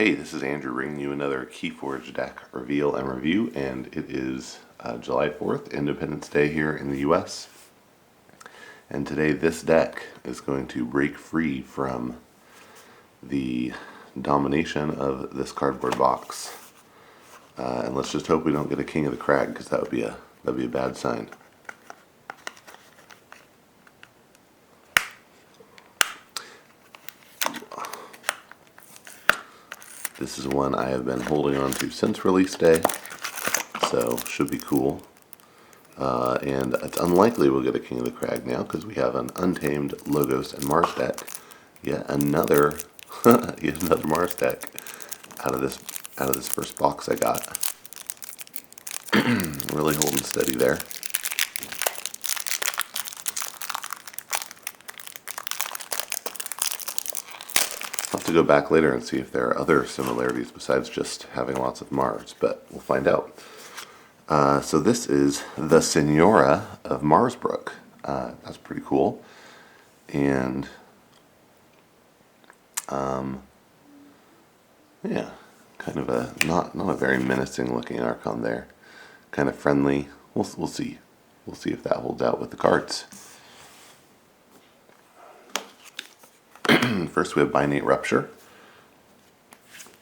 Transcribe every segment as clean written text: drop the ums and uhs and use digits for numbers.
Hey, this is Andrew bringing you another Keyforge deck reveal and review, and it is July 4th, Independence Day here in the US. And today this deck is going to break free from the domination of this cardboard box. And let's just hope we don't get a King of the Crag, because that'd be a bad sign. This is one I have been holding on to since release day, so should be cool. And it's unlikely we'll get a King of the Crag now, because we have an Untamed, Logos, and Mars deck. Yet another Mars deck out of this first box I got. Really holding steady there. I'll have to go back later and see if there are other similarities besides just having lots of Mars, but we'll find out. So this is the Senora of Marsbrook. That's pretty cool. And yeah, kind of a not a very menacing looking Archon there. Kind of friendly. We'll see. We'll see if that holds out with the cards. First we have Binate Rupture.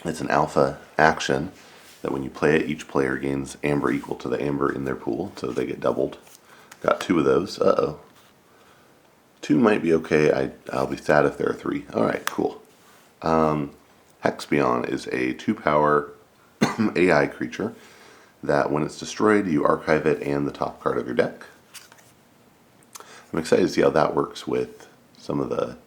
It's an alpha action that when you play it, each player gains amber equal to the amber in their pool, so they get doubled. Got two of those. Uh-oh. Two might be okay. I'll be sad if there are three. Alright, cool. Hexbion is a 2-power AI creature that when it's destroyed, you archive it and the top card of your deck. I'm excited to see how that works with some of the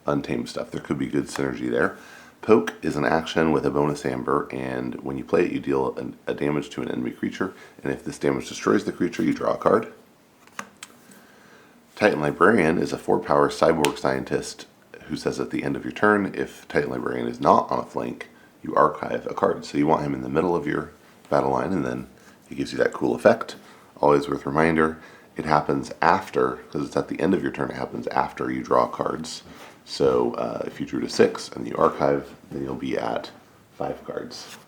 Untamed stuff. There could be good synergy there. Poke is an action with a bonus amber, and when you play it, you deal a damage to an enemy creature, and if this damage destroys the creature, you draw a card. Titan Librarian is a 4-power cyborg scientist who says at the end of your turn, if Titan Librarian is not on a flank, you archive a card. So you want him in the middle of your battle line, and then he gives you that cool effect. Always worth reminder, it happens after, because it's at the end of your turn, it happens after you draw cards. So if you drew to 6 and you archive, then you'll be at 5 cards.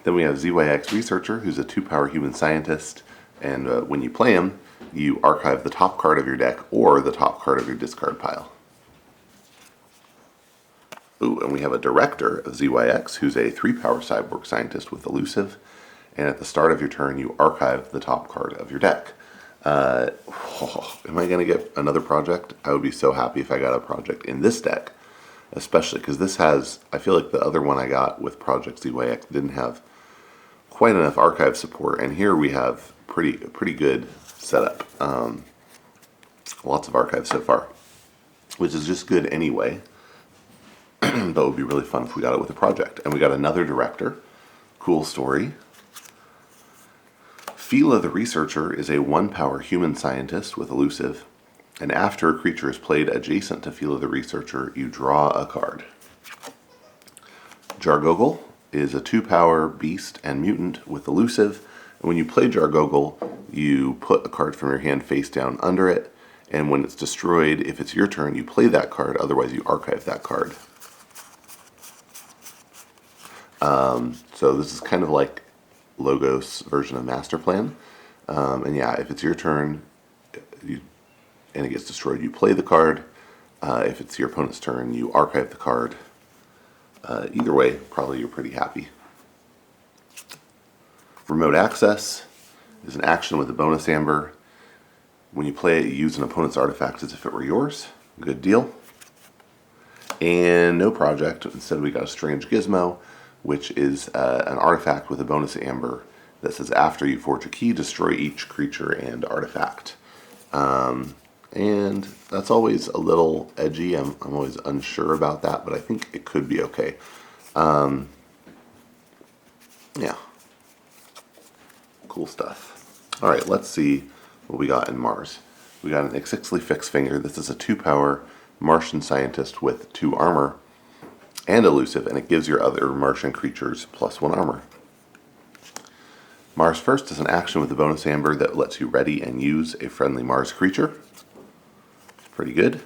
Then we have ZYX Researcher, who's a 2-power human scientist, and when you play him, you archive the top card of your deck or the top card of your discard pile. Ooh, and we have a Director of ZYX, who's a 3-power cyborg scientist with Elusive, and at the start of your turn, you archive the top card of your deck. Am I going to get another project? I would be so happy if I got a project in this deck, especially because this has, I feel like the other one I got with Project ZYX didn't have quite enough archive support, and here we have pretty good setup. Lots of archives so far, which is just good anyway, but would be really fun if we got it with a project. And we got another Director. Cool story. Fila the Researcher is a 1-power human scientist with Elusive, and after a creature is played adjacent to Fila the Researcher, you draw a card. Jargogle is a 2-power beast and mutant with Elusive, and when you play Jargogle, you put a card from your hand face down under it, and when it's destroyed, if it's your turn, you play that card, otherwise you archive that card. So this is kind of like Logos version of Master Plan. And yeah, if it's your turn and it gets destroyed, you play the card. If it's your opponent's turn, you archive the card. Either way, probably you're pretty happy. Remote Access is an action with a bonus amber. When you play it, you use an opponent's artifact as if it were yours. Good deal. And no project. Instead, we got a Strange Gizmo, which is an artifact with a bonus amber that says after you forge a key, destroy each creature and artifact. And that's always a little edgy. I'm always unsure about that, but I think it could be okay. Yeah. Cool stuff. Alright, let's see what we got in Mars. We got an Ixixli Fixed Finger. This is a 2-power Martian scientist with 2 armor and Elusive, and it gives your other Martian creatures +1 armor. Mars First is an action with a bonus amber that lets you ready and use a friendly Mars creature. Pretty good.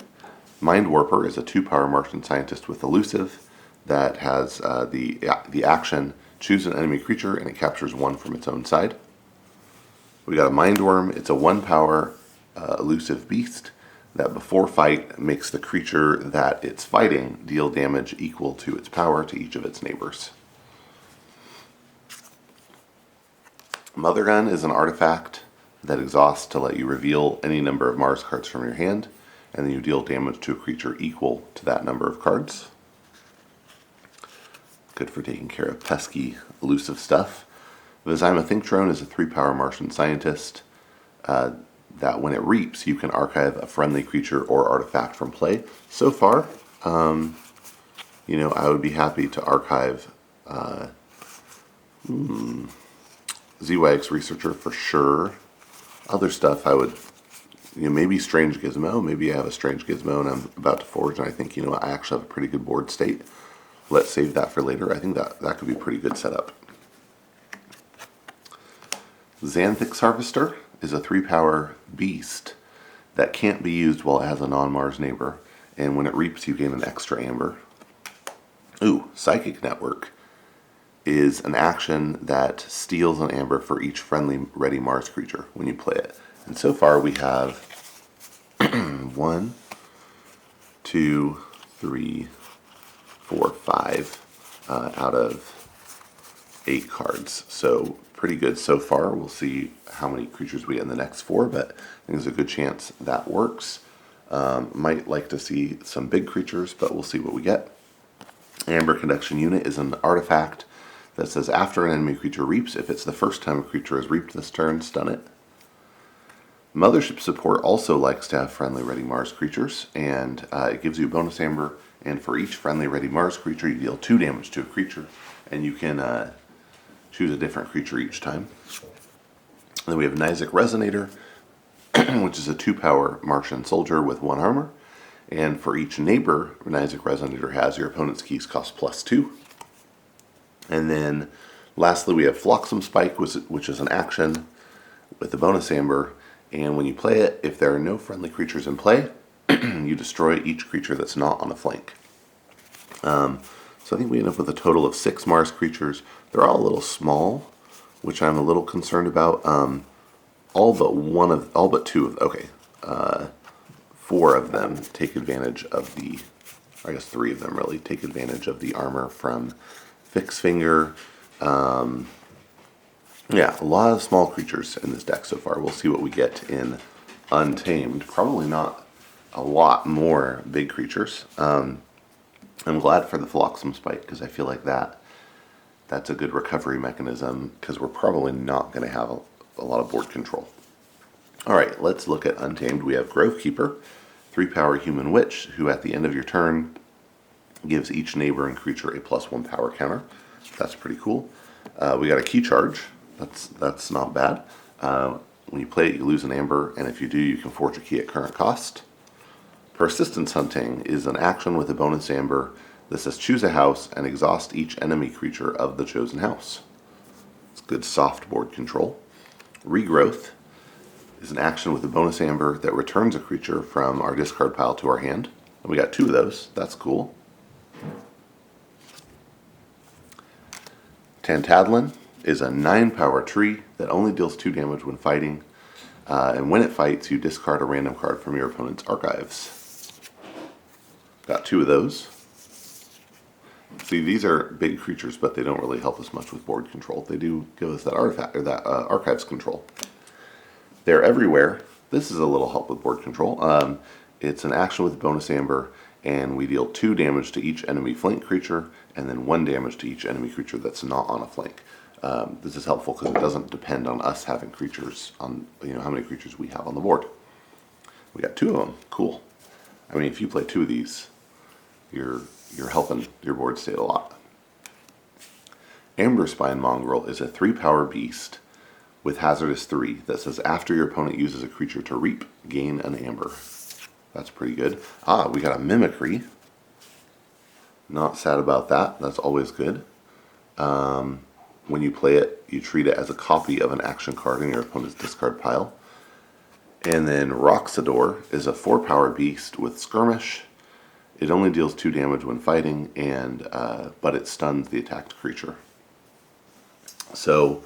Mind Warper is a 2-power Martian scientist with Elusive that has the action choose an enemy creature and it captures one from its own side. We got a Mind Worm. It's a 1-power elusive beast that before fight makes the creature that it's fighting deal damage equal to its power to each of its neighbors. Mother Gun is an artifact that exhausts to let you reveal any number of Mars cards from your hand, and then you deal damage to a creature equal to that number of cards. Good for taking care of pesky, elusive stuff. Vizima Thinktrone is a 3-power Martian scientist that when it reaps, you can archive a friendly creature or artifact from play. So far, I would be happy to archive ZYX Researcher for sure. Other stuff I would, maybe Strange Gizmo. Maybe I have a Strange Gizmo and I'm about to forge and I think, I actually have a pretty good board state. Let's save that for later. I think that could be a pretty good setup. Xanthix Harvester is a 3-power beast that can't be used while it has a non-Mars neighbor, and when it reaps you gain an extra amber. Psychic Network is an action that steals an amber for each friendly ready Mars creature when you play it. And so far we have 1, 2, 3, 4, 5 out of 8 cards. So pretty good so far. We'll see how many creatures we get in the next 4, but I think there's a good chance that works. Might like to see some big creatures, but we'll see what we get. Amber Conduction Unit is an artifact that says after an enemy creature reaps, if it's the first time a creature has reaped this turn, stun it. Mothership Support also likes to have friendly ready Mars creatures, and it gives you a bonus amber, and for each friendly ready Mars creature you deal 2 damage to a creature, and you can choose a different creature each time. And then we have Nizek Resonator, which is a 2-power Martian soldier with 1 armor. And for each neighbor Nizek Resonator has, your opponent's keys cost +2. And then lastly we have Flotsam Spike, which is an action with a bonus amber. And when you play it, if there are no friendly creatures in play, you destroy each creature that's not on a flank. So I think we end up with a total of 6 Mars creatures. They're all a little small, which I'm a little concerned about. All but 2 of, 4 of them take advantage of the, I guess 3 of them really, take advantage of the armor from Fix Finger. Yeah, a lot of small creatures in this deck so far. We'll see what we get in Untamed. Probably not a lot more big creatures. I'm glad for the Flotsam Spike because I feel like that's a good recovery mechanism because we're probably not going to have a lot of board control. Alright, let's look at Untamed. We have Grovekeeper, 3-power human witch, who at the end of your turn gives each neighboring creature a +1 power counter. That's pretty cool. We got a key charge. That's not bad. When you play it, you lose an amber, and if you do, you can forge a key at current cost. Persistence Hunting is an action with a bonus amber that says choose a house and exhaust each enemy creature of the chosen house. It's good soft board control. Regrowth is an action with a bonus amber that returns a creature from our discard pile to our hand. And we got 2 of those. That's cool. Tantadlin is a 9-power tree that only deals 2 damage when fighting. And when it fights, you discard a random card from your opponent's archives. Got 2 of those. See, these are big creatures, but they don't really help us much with board control. They do give us that artifact or that archives control. They're everywhere. This is a little help with board control. It's an action with bonus amber, and we deal 2 damage to each enemy flank creature, and then 1 damage to each enemy creature that's not on a flank. This is helpful because it doesn't depend on us having creatures on, how many creatures we have on the board. We got 2 of them. Cool. I mean, if you play 2 of these, you're helping your board state a lot. Amberspine Mongrel is a 3-power beast with Hazardous 3 that says after your opponent uses a creature to reap, gain an amber. That's pretty good. We got a Mimicry. Not sad about that. That's always good. When you play it, you treat it as a copy of an action card in your opponent's discard pile. And then Roxador is a 4-power beast with Skirmish. It only deals 2 damage when fighting, and but it stuns the attacked creature. So,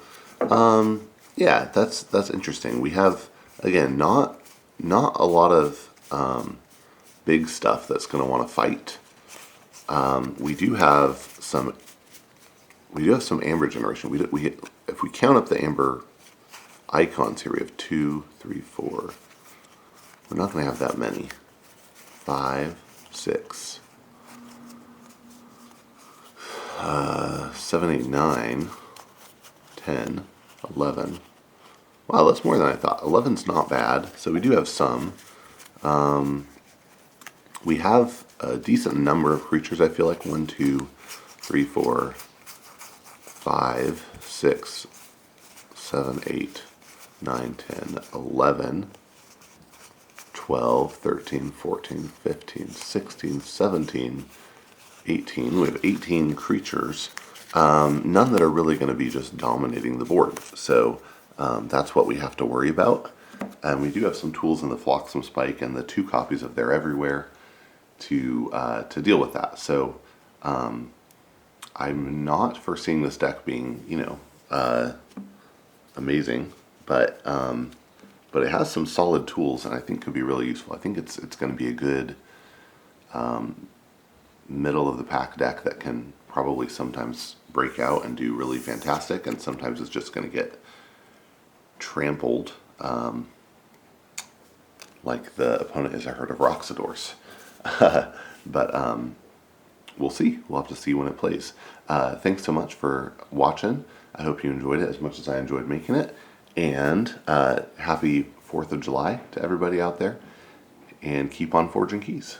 yeah, that's interesting. We have, again, not a lot of big stuff that's going to want to fight. We do have some amber generation. If we count up the amber icons here, we have 2, 3, 4. We're not going to have that many. 5, 6, 7, 8, 9, 10, 11. Wow, that's more than I thought. 11's not bad. So we do have some. We have a decent number of creatures, I feel like. 1, 2, 3, 4, 5, 6, 7, 8, 9, 10, 11, 12, 13, 14, 15, 16, 17, 18. We have 18 creatures. None that are really going to be just dominating the board. So that's what we have to worry about. And we do have some tools in the Flotsam Spike and the 2 copies of They're Everywhere to deal with that. So I'm not foreseeing this deck being, amazing, but it has some solid tools, and I think could be really useful. I think it's going to be a good middle of the pack deck that can probably sometimes break out and do really fantastic, and sometimes it's just going to get trampled, like the opponent is a herd of Roxadors. But we'll see. We'll have to see when it plays. Thanks so much for watching. I hope you enjoyed it as much as I enjoyed making it. And happy 4th of July to everybody out there. And keep on forging keys.